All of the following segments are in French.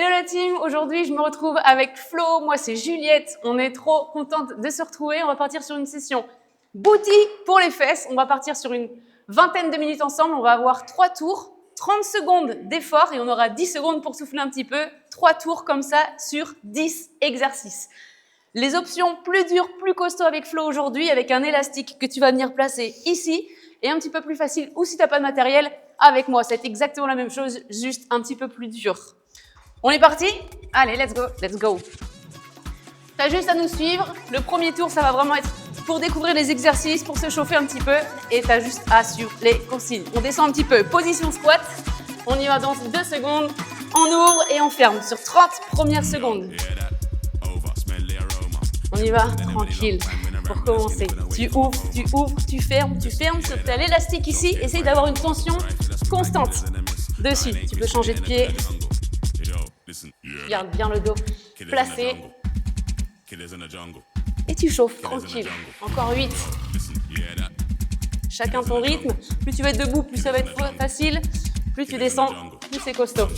Hello la team, aujourd'hui je me retrouve avec Flo, moi c'est Juliette, on est trop contente de se retrouver, on va partir sur une session booty pour les fesses, on va partir sur une vingtaine de minutes ensemble, on va avoir 3 tours, 30 secondes d'effort et on aura 10 secondes pour souffler un petit peu, 3 tours comme ça sur 10 exercices. Les options plus dures, plus costauds avec Flo aujourd'hui, avec un élastique que tu vas venir placer ici et un petit peu plus facile, ou si tu n'as pas de matériel, avec moi, c'est exactement la même chose, juste un petit peu plus dur. On est parti? Allez, let's go, let's go. T'as juste à nous suivre. Le premier tour, ça va vraiment être pour découvrir les exercices, pour se chauffer un petit peu. Et t'as juste à suivre les consignes. On descend un petit peu. Position squat. On y va dans 2 secondes. On ouvre et on ferme sur 30 premières secondes. On y va tranquille pour commencer. Tu ouvres, tu fermes sur l'élastique ici. Essaye d'avoir une tension constante dessus. Tu peux changer de pied. Garde bien le dos placé. Et tu chauffes tranquille. Encore 8. Chacun ton rythme. Plus tu vas être debout, plus ça va être facile. Plus tu descends, plus c'est costaud.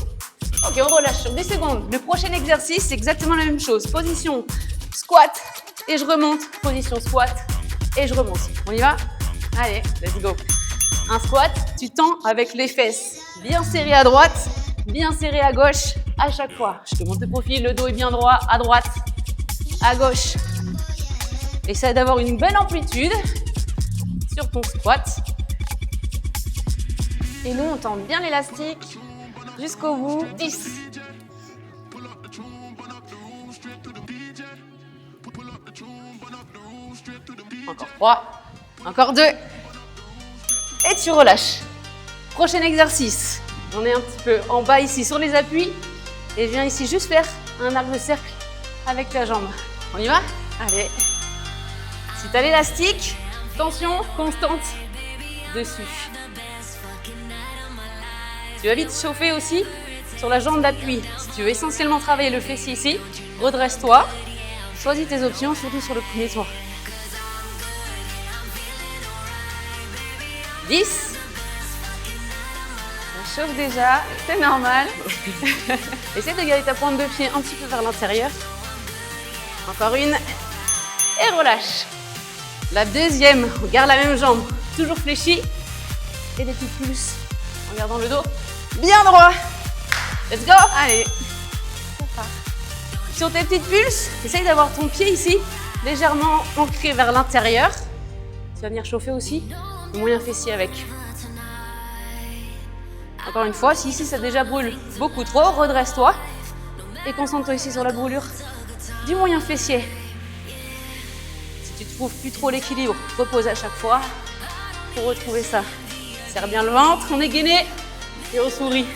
Ok, on relâche sur 10 secondes. Le prochain exercice, c'est exactement la même chose. Position squat et je remonte. Position squat et je remonte. On y va? Allez, let's go. Un squat, tu tends avec les fesses bien serrées à droite, bien serrées à gauche à chaque fois. Je te montre le profil, le dos est bien droit, à droite, à gauche. Essaye d'avoir une belle amplitude sur ton squat. Et nous, on tend bien l'élastique jusqu'au bout. 10. Encore 3. Encore 2. Et tu relâches. Prochain exercice. On est un petit peu en bas ici sur les appuis. Et viens ici juste faire un arc de cercle avec ta jambe. On y va? Allez. Si tu as l'élastique, tension constante dessus. Tu vas vite chauffer aussi sur la jambe d'appui. Si tu veux essentiellement travailler le fessier ici, redresse-toi. Choisis tes options, surtout sur le premier tour. 10. On chauffe déjà, c'est normal. Essaye de garder ta pointe de pied un petit peu vers l'intérieur. Encore une. Et relâche. La deuxième, on garde la même jambe, toujours fléchie. Et des petits pulses en gardant le dos bien droit. Let's go. Allez. Sur tes petites pulses, essaye d'avoir ton pied ici, légèrement ancré vers l'intérieur. Tu vas venir chauffer aussi le moyen fessier avec. Encore une fois, si ici ça déjà brûle beaucoup trop, redresse-toi et concentre-toi ici sur la brûlure du moyen fessier. Si tu ne trouves plus trop l'équilibre, repose à chaque fois pour retrouver ça. Serre bien le ventre, on est gainé et on sourit.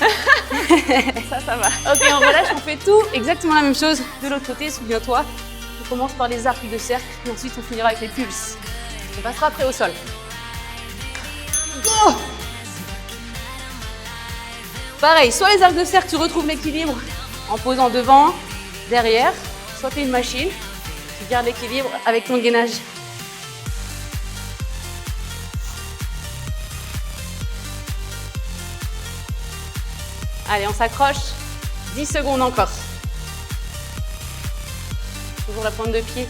ça va. Ok, on relâche, on fait tout exactement la même chose de l'autre côté, souviens-toi. On commence par les arcs de cercle et ensuite on finira avec les pulses. On passera après au sol. Go! Pareil, soit les arcs de cercle, tu retrouves l'équilibre en posant devant, derrière, soit tu es une machine, tu gardes l'équilibre avec ton gainage. Allez, on s'accroche, 10 secondes encore. Toujours la pointe de pied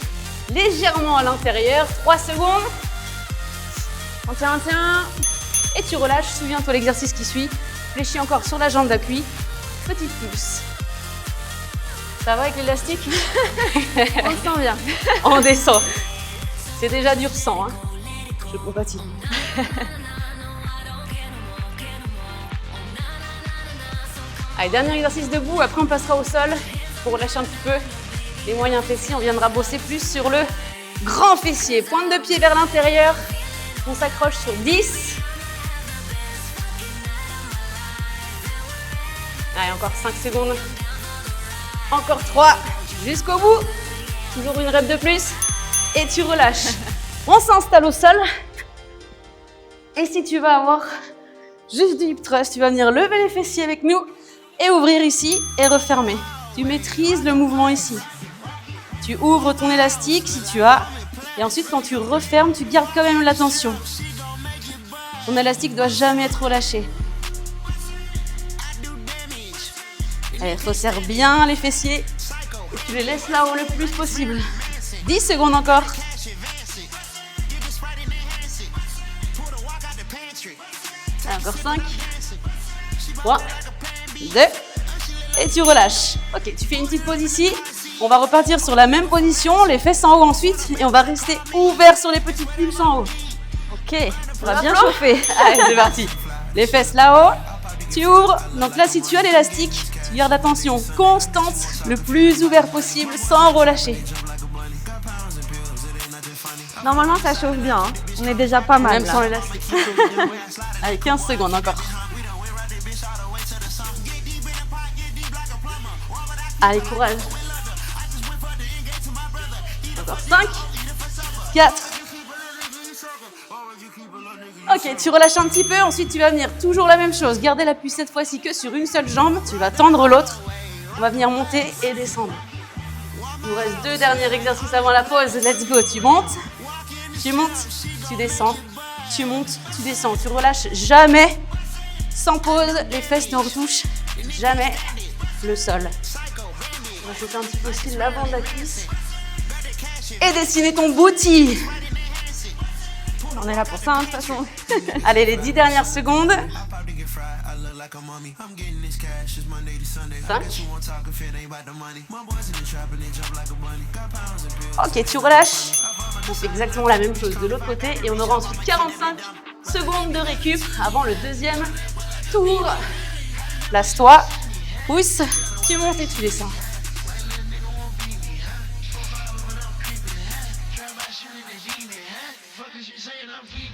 légèrement à l'intérieur, 3 secondes. On tient, et tu relâches, souviens-toi l'exercice qui suit. Fléchis encore sur la jambe d'appui, petite pulse. Ça va avec l'élastique? On le sent bien. On descend. C'est déjà dur sang, hein. Je compatis. Allez, dernier exercice debout, après on passera au sol pour relâcher un petit peu les moyens fessiers. On viendra bosser plus sur le grand fessier. Pointe de pied vers l'intérieur. On s'accroche sur 10. Allez, encore 5 secondes. Encore 3. Jusqu'au bout. Toujours une rep de plus. Et tu relâches. On s'installe au sol. Et si tu vas avoir juste du hip thrust, tu vas venir lever les fessiers avec nous et ouvrir ici et refermer. Tu maîtrises le mouvement ici. Tu ouvres ton élastique si tu as. Et ensuite, quand tu refermes, tu gardes quand même la tension. Ton élastique ne doit jamais être relâché. Allez, resserre bien les fessiers et tu les laisses là-haut le plus possible. 10 secondes encore. Encore 5, 3, 2, et tu relâches. Ok, tu fais une petite pause ici. On va repartir sur la même position, les fesses en haut ensuite, et on va rester ouvert sur les petites pulses en haut. Ok, on va bien chauffer. Allez, c'est parti. Les fesses là-haut, tu ouvres. Donc là, si tu as l'élastique, tu gardes la tension constante, le plus ouvert possible, sans relâcher. Normalement, ça chauffe bien. Hein. On est déjà pas mal. Même sans l'élastique. Allez, 15 secondes encore. Allez, courage. Encore 5, 4. Ok, tu relâches un petit peu. Ensuite, tu vas venir toujours la même chose. Garder l'appui cette fois-ci que sur une seule jambe. Tu vas tendre l'autre. On va venir monter et descendre. Il nous reste 2 derniers exercices avant la pause. Let's go. Tu montes, tu descends. Tu montes, tu descends. Tu relâches jamais, sans pause. Les fesses ne retouchent jamais le sol. On va sauter un petit peu aussi l'avant de la cuisse. Et dessiner ton booty. On est là pour ça, hein, de toute façon. Allez, les 10 dernières secondes. 5. Ok, tu relâches. On fait exactement la même chose de l'autre côté. Et on aura ensuite 45 secondes de récup avant le deuxième tour. Place-toi. Pousse. Tu montes et tu descends.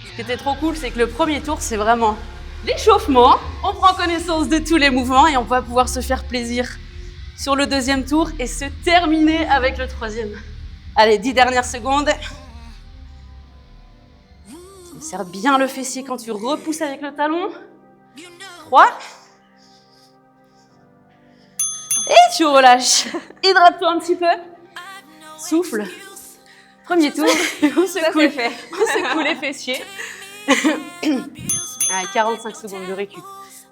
Ce qui était trop cool, c'est que le premier tour, c'est vraiment l'échauffement. On prend connaissance de tous les mouvements et on va pouvoir se faire plaisir sur le deuxième tour et se terminer avec le troisième. Allez, 10 dernières secondes. Serre bien le fessier quand tu repousses avec le talon. 3. Et tu relâches. Hydrate-toi un petit peu. Souffle. Premier tour, on secoue les fessiers. Allez, 45 secondes de récup.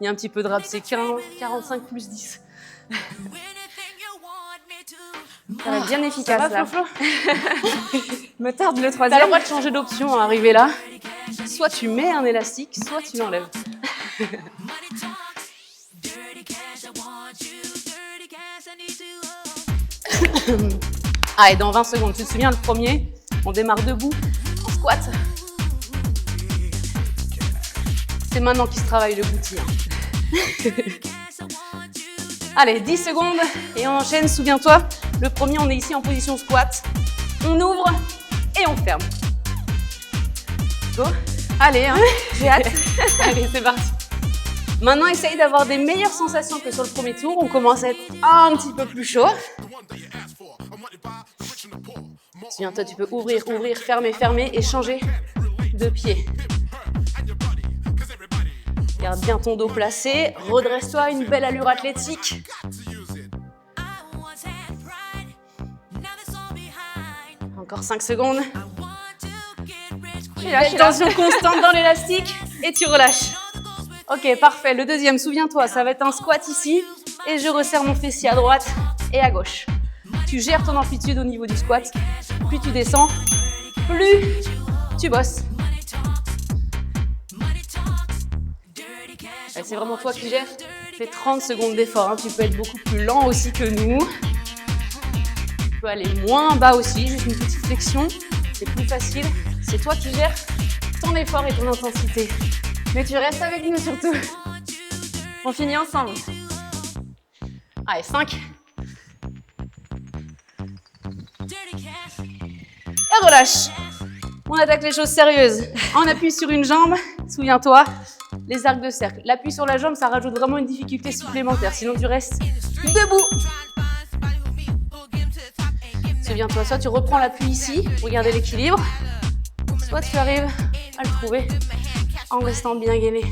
Il y a un petit peu de rap, c'est 45 plus 10. Ça va être bien efficace, ça va, là. Flo Me tarde le T'as troisième. le droit de changer d'option à arriver là. Soit tu mets un élastique, soit tu l'enlèves. Allez, dans 20 secondes, tu te souviens le premier? On démarre debout, en squat. C'est maintenant qu'il se travaille le booty. Allez, 10 secondes et on enchaîne. Souviens-toi, le premier, on est ici en position squat. On ouvre et on ferme. Go. Allez, hein, j'ai hâte. Allez, c'est parti. Maintenant, essaye d'avoir des meilleures sensations que sur le premier tour. On commence à être un petit peu plus chaud. Souviens-toi, tu peux ouvrir, fermer, fermer et changer de pied. Garde bien ton dos placé. Redresse-toi, une belle allure athlétique. Encore 5 secondes. Tension constante dans l'élastique et tu relâches. Ok, parfait. Le deuxième, souviens-toi, ça va être un squat ici et je resserre mon fessier à droite et à gauche. Tu gères ton amplitude au niveau du squat. Plus tu descends, plus tu bosses. C'est vraiment toi qui gères. Fais 30 secondes d'effort. Hein. Tu peux être beaucoup plus lent aussi que nous. Tu peux aller moins bas aussi, juste une petite flexion. C'est plus facile. C'est toi qui gères ton effort et ton intensité. Mais tu restes avec nous surtout. On finit ensemble. Allez, 5. Et relâche. On attaque les choses sérieuses. On appuie sur une jambe. Souviens-toi, les arcs de cercle. L'appui sur la jambe, ça rajoute vraiment une difficulté supplémentaire. Sinon, tu restes debout. Souviens-toi, soit tu reprends l'appui ici, pour garder l'équilibre, soit tu arrives à le trouver en restant bien gainé.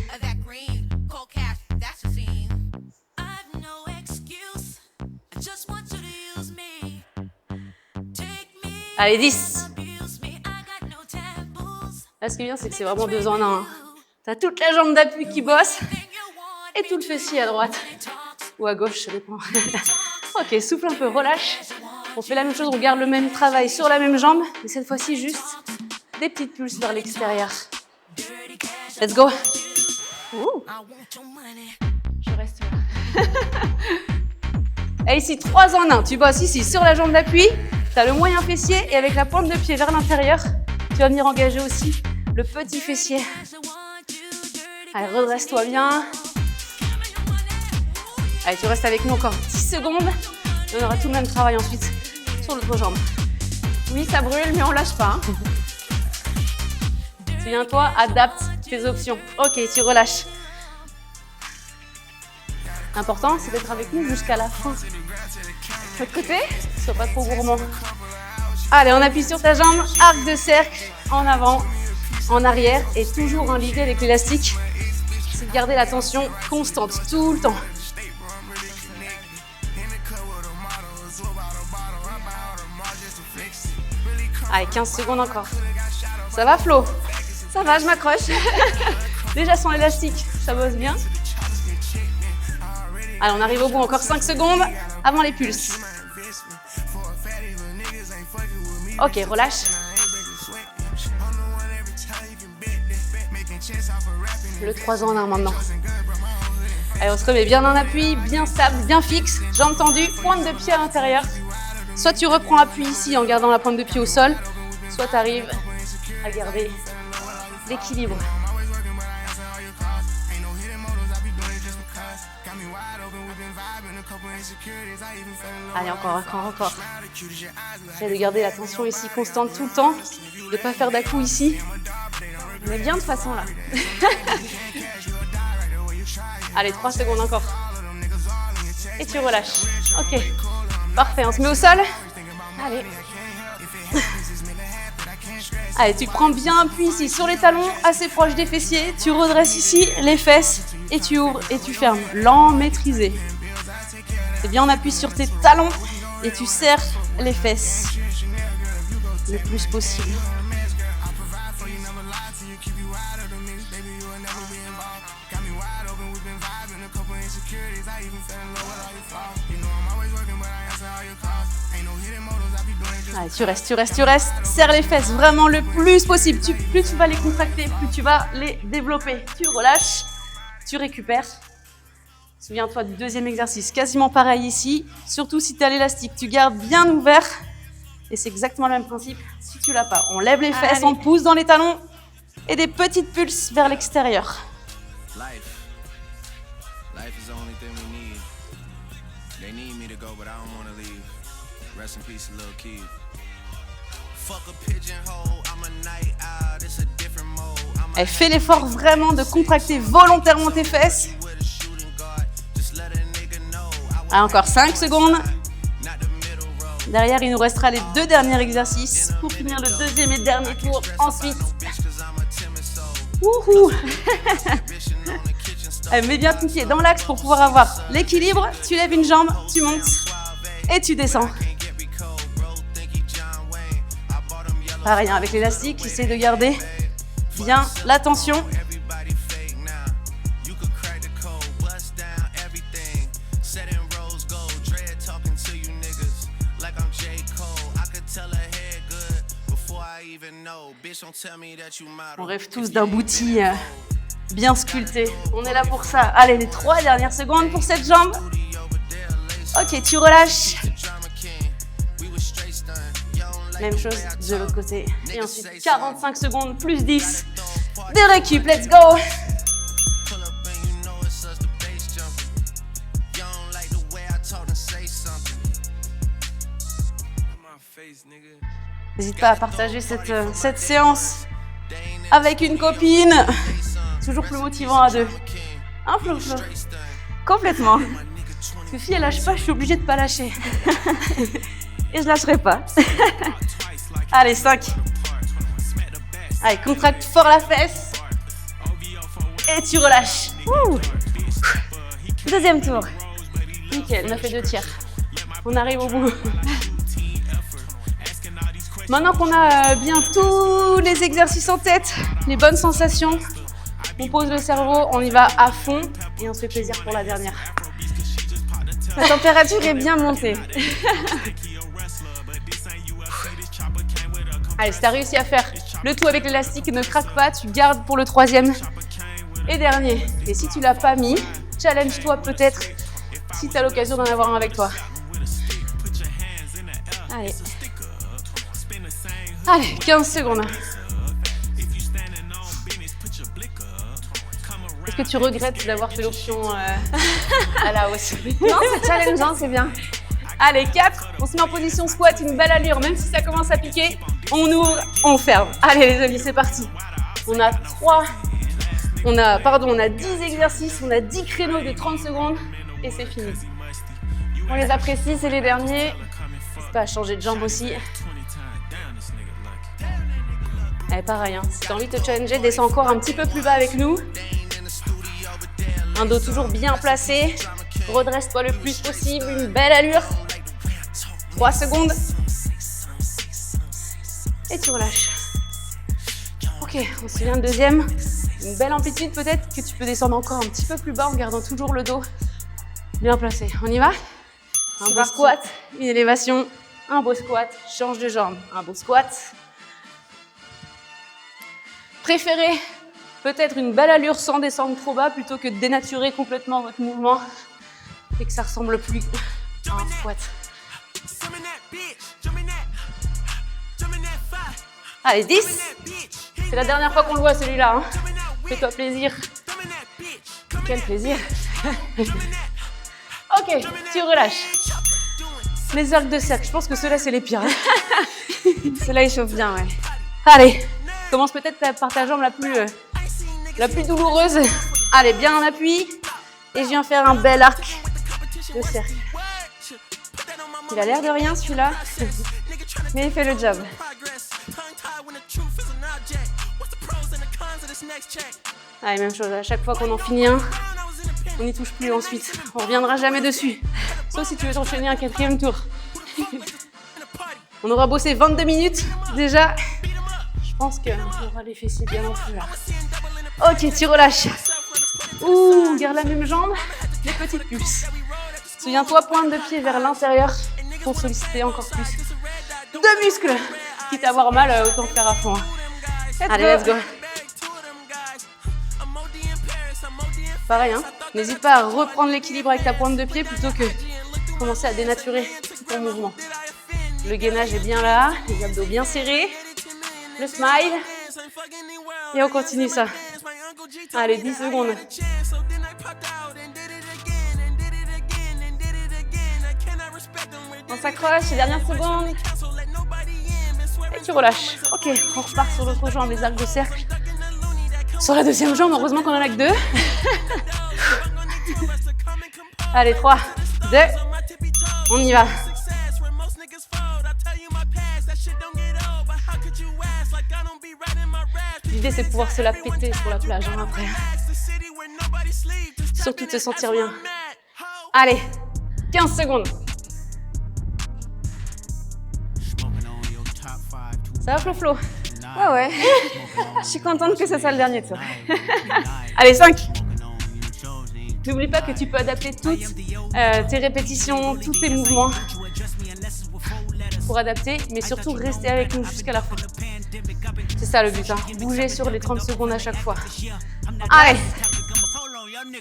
Allez, 10. Là, ce qui est bien, c'est que c'est vraiment 2 en 1. Tu as toute la jambe d'appui qui bosse et tout le fessier à droite. ou à gauche, ça dépend. Ok, souffle un peu, relâche. On fait la même chose, on garde le même travail sur la même jambe, mais cette fois-ci juste des petites pulses vers l'extérieur. Let's go. Ouh. Je reste là. Et ici, 3 en 1. Tu bosses ici sur la jambe d'appui, tu as le moyen fessier et avec la pointe de pied vers l'intérieur, tu vas venir engager aussi le petit fessier. Allez, redresse-toi bien. Allez, tu restes avec nous encore 10 secondes. On aura tout le même travail ensuite sur l'autre jambe. Oui, ça brûle, mais on lâche pas. Hein. Souviens-toi, adapte tes options. Ok, tu relâches. L'important, c'est d'être avec nous jusqu'à la fin. De l'autre côté, sois pas trop gourmand. Allez, on appuie sur ta jambe, arc de cercle, en avant, en arrière. Et toujours l'idée avec l'élastique, c'est de garder la tension constante tout le temps. Allez, 15 secondes encore. Ça va, Flo? Ça va, je m'accroche. Déjà sans élastique, ça bosse bien. Allez, on arrive au bout, encore 5 secondes avant les pulses. Ok, relâche. Le 3 en 1 maintenant. Allez, on se remet bien en appui, bien stable, bien fixe, jambes tendues, pointe de pied à l'intérieur. Soit tu reprends appui ici en gardant la pointe de pied au sol, soit tu arrives à garder l'équilibre. Allez, encore. J'essaie de garder la tension ici constante tout le temps, de ne pas faire d'à-coups ici. On est bien de façon là. Allez, 3 secondes encore. Et tu relâches. Ok, parfait, on se met au sol. Allez. Allez, tu prends bien appui ici sur les talons, assez proche des fessiers. Tu redresses ici les fesses et tu ouvres et tu fermes. Lent, maîtrisé. C'est bien, on appuie sur tes talons et tu serres les fesses le plus possible. Allez, tu restes. Serre les fesses vraiment le plus possible. Plus tu vas les contracter, plus tu vas les développer. Tu relâches, tu récupères. Souviens-toi du deuxième exercice, quasiment pareil ici. Surtout si tu as l'élastique, tu gardes bien ouvert. Et c'est exactement le même principe si tu l'as pas. On lève les fesses, on pousse dans les talons et des petites pulses vers l'extérieur. Et fais l'effort vraiment de contracter volontairement tes fesses. Allez, encore 5 secondes. Derrière, il nous restera les 2 derniers exercices pour finir le deuxième et dernier tour. Ensuite, wouhou. Allez, mets bien ton pied dans l'axe pour pouvoir avoir l'équilibre. Tu lèves une jambe, tu montes et tu descends. Pareil, avec l'élastique, essaie de garder bien la tension. On rêve tous d'un booty bien sculpté. On est là pour ça. Allez, les 3 dernières secondes pour cette jambe. Ok, tu relâches. Même chose de l'autre côté. Et ensuite, 45 secondes plus 10 de récup. Let's go! N'hésite pas à partager cette séance avec une copine. Toujours plus motivant à 2. Hein, Flo? Complètement. Parce que si elle lâche pas, je suis obligée de pas lâcher. Et je lâcherai pas. Allez, 5. Allez, contracte fort la fesse. Et tu relâches. Ouh. Deuxième tour. Nickel, on a fait 2 tiers. On arrive au bout. Maintenant qu'on a bien tous les exercices en tête, les bonnes sensations, on pose le cerveau, on y va à fond et on se fait plaisir pour la dernière. La température est bien montée. Allez, si tu as réussi à faire le tout avec l'élastique, ne craque pas, tu gardes pour le troisième et dernier. Et si tu l'as pas mis, challenge-toi peut-être si tu as l'occasion d'en avoir un avec toi. Allez. Allez, 15 secondes. Est-ce que tu regrettes d'avoir fait l'option à la hausse? Non, c'est challengeant, c'est bien. Allez, 4, on se met en position squat, une belle allure, même si ça commence à piquer, on ouvre, on ferme. Allez les amis, c'est parti. On a 10 exercices, on a 10 créneaux de 30 secondes et c'est fini. On les apprécie, c'est les derniers. N'hésite pas à changer de jambe aussi. Allez, pareil, hein. Si tu as envie de te challenger, descends encore un petit peu plus bas avec nous. Un dos toujours bien placé. Redresse-toi le plus possible, une belle allure. 3 secondes. Et tu relâches. Ok, on se vient de deuxième. Une belle amplitude peut-être que tu peux descendre encore un petit peu plus bas en gardant toujours le dos bien placé. On y va? Un beau squat, une élévation, un beau squat, change de jambe, un beau squat. Préférez peut-être une belle allure sans descendre trop bas plutôt que de dénaturer complètement votre mouvement et que ça ressemble plus à un squat. Allez, 10. C'est la dernière fois qu'on le voit celui-là. Hein. Fais-toi plaisir. Quel plaisir. Ok, tu relâches. Les arcs de cercle, je pense que ceux-là, c'est les pires. Ceux-là, ils chauffent bien, ouais. Allez, commence peut-être par ta jambe la plus douloureuse. Allez, bien en appui. Et je viens faire un bel arc de cercle. Il a l'air de rien, celui-là. Mais il fait le job. Allez, même chose, à chaque fois qu'on en finit un, on n'y touche plus ensuite. On ne reviendra jamais dessus. Sauf si tu veux t'enchaîner un 4e tour. On aura bossé 22 minutes déjà. Je pense qu'on aura les fessiers bien en plus là. Ok, tu relâches. Ouh, garde la même jambe, les petites pulses. Souviens-toi, pointe de pied vers l'intérieur pour solliciter encore plus de muscles. Quitte à avoir mal, autant faire à fond. Allez, let's go. Pareil, hein. N'hésite pas à reprendre l'équilibre avec ta pointe de pied plutôt que commencer à dénaturer ton mouvement. Le gainage est bien là, les abdos bien serrés, le smile, et on continue ça. Allez, 10 secondes. On s'accroche, les dernières secondes. Et tu relâches. Ok, on repart sur l'autre jambe, les arcs de cercle. Sur la deuxième jambe, heureusement qu'on en a que 2. Allez, 3, 2, on y va. L'idée, c'est de pouvoir se la péter sur la plage hein, après. Surtout de se sentir bien. Allez, 15 secondes. Ça va, Flo? Ouais. Je suis contente que ce soit le dernier tour. Allez, 5. N'oublie pas que tu peux adapter toutes tes répétitions, tous tes mouvements pour adapter, mais surtout rester avec nous jusqu'à la fin. C'est ça le but, hein. Bouger sur les 30 secondes à chaque fois. Allez.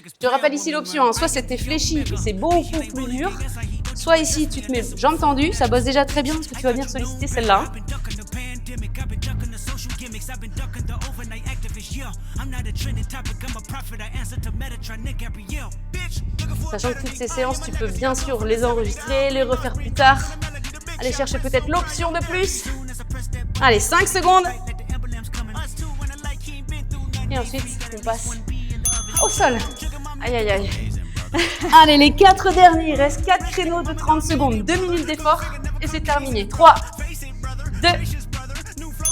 Je te rappelle ici l'option, hein. Soit c'était fléchi et c'est beaucoup plus dur, soit ici tu te mets jambes tendues, ça bosse déjà très bien parce que tu vas venir solliciter celle-là. Hein. Sachant que toutes ces séances, tu peux bien sûr les enregistrer, les refaire plus tard. Aller chercher peut-être l'option de plus. Allez, 5 secondes. Et ensuite, on passe au sol. Aïe, aïe, aïe. Allez, les 4 derniers. Il reste 4 créneaux de 30 secondes. 2 minutes d'effort et c'est terminé. 3, 2,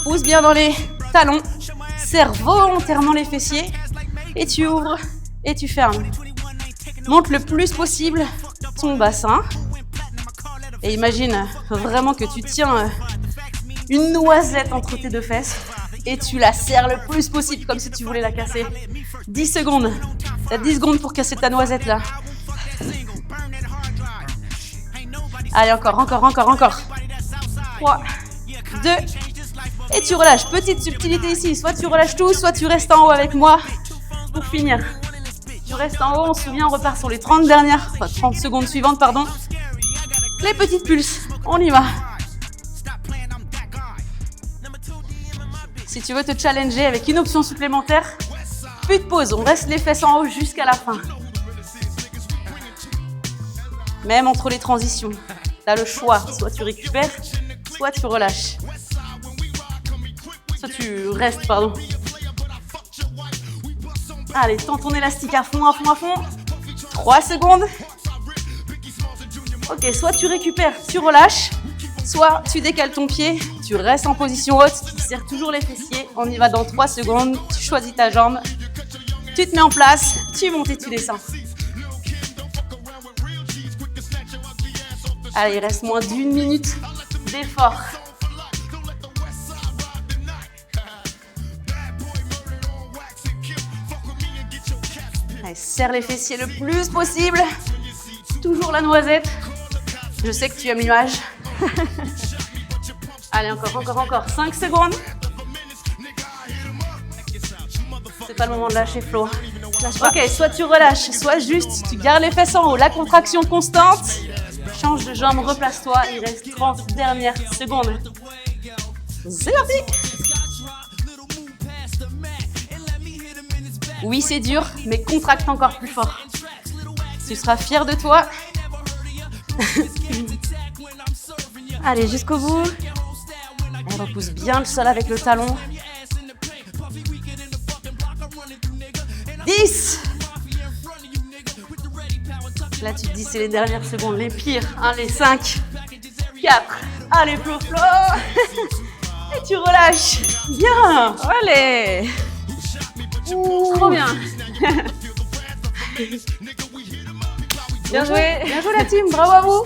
pousse bien dans les talons. Serre volontairement les fessiers. Et tu ouvres et tu fermes. Monte le plus possible ton bassin. Et imagine vraiment que tu tiens une noisette entre tes deux fesses et tu la serres le plus possible comme si tu voulais la casser. 10 secondes. Tu as 10 secondes pour casser ta noisette là. Allez, encore. 3, 2, et tu relâches. Petite subtilité ici, soit tu relâches tout, soit tu restes en haut avec moi pour finir. Tu restes en haut, on se souvient, on repart sur les 30 secondes suivantes, pardon. Les petites pulses, on y va. Si tu veux te challenger avec une option supplémentaire, plus de pause, on reste les fesses en haut jusqu'à la fin. Même entre les transitions, tu as le choix, soit tu récupères, soit tu relâches. Soit tu restes, pardon. Allez, tends ton élastique à fond. 3 secondes. Ok, soit tu récupères, tu relâches, soit tu décales ton pied, tu restes en position haute, tu serres toujours les fessiers. On y va dans 3 secondes, tu choisis ta jambe, tu te mets en place, tu montes et tu descends. Allez, il reste moins d'1 minute d'effort. Allez, serre les fessiers le plus possible. Toujours la noisette. Je sais que tu aimes l'image. Allez, encore. 5 secondes. C'est pas le moment de lâcher, Flo. Ok, soit tu relâches, soit juste tu gardes les fesses en haut. La contraction constante. Change de jambe, replace-toi. Il reste 30 dernières secondes. C'est parti. Oui, c'est dur, mais contracte encore plus fort. Tu seras fier de toi. Allez, jusqu'au bout. On repousse bien le sol avec le talon. 10. Là, tu te dis, c'est les dernières secondes, les pires. Allez, 5, 4. Allez, Flo. Et tu relâches. Bien. Allez. Trop bien. Bien joué la team, bravo à vous.